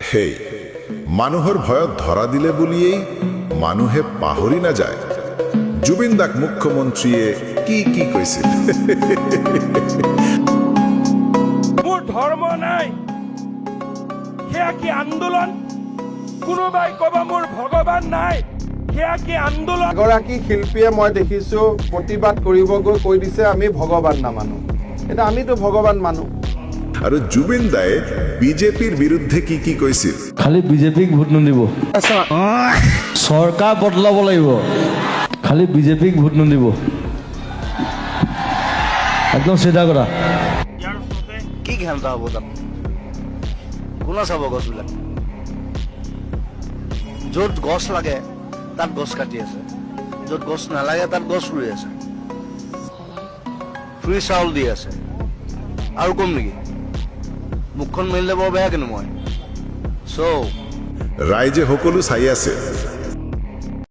হেই মানুহৰ ভয়ত ধৰা দিলে বুলিয়েই মানুহে পাহৰি নাযায় জুবিন দাক মুখ্যমন্ত্ৰীয়ে কি কি কৈছিল মোৰ ধৰ্ম নাই সেয়া কি আন্দোলন কোনোবাই কবা মোৰ ভগৱান নাই সেয়া কি আন্দোলন এগৰাকী শিল্পীয়ে মই দেখিছো প্ৰতিবাদ কৰিব গৈ কৈ দিছে আমি ভগৱান নামানো এটা আমিতো ভগৱান মানো আৰু জুবিন দায়ে বিজেপিৰ বিৰুদ্ধে কি কি কৈছিল খালি বিজেপিক ভোট নিদিব চৰকাৰ বদলাব লাগিব খালি বিজেপিক ভোট নিদিব একদম চিধা কথা কি ঘেণ্টা হ'ব তাত কোনে চাব গছবিলাক য'ত গছ লাগে তাত গছ কাটি আছে য'ত গছ নালাগে তাত গছ ৰুই আছে ফ্ৰী চাউল দি আছে আৰু কম নেকি মুখখন মেলিলে বৰ বেয়া কিন্তু মই ৰাইজে সকলো চাই আছে